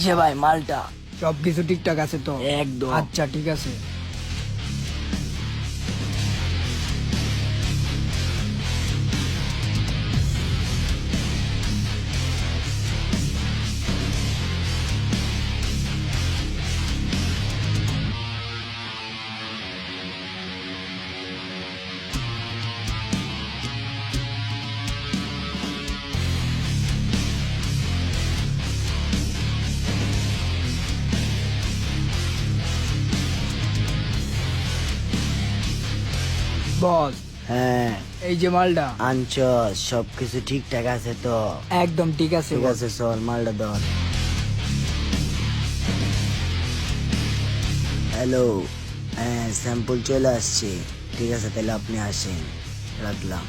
যে ভাই মালটা সবকিছু ঠিকঠাক আছে তো? একদম। আচ্ছা ঠিক আছে। বস, হ্যাঁ এই যে মালটা আনছস, সবকিছু ঠিকঠাক আছে তো? একদম ঠিক আছে ঠিক বস। আছে, চল মালটা ধর। হ্যালো, হ্যাঁ স্যাম্পল চলে আসছে। ঠিক আছে, তাহলে আপনি আসেন, রাখলাম।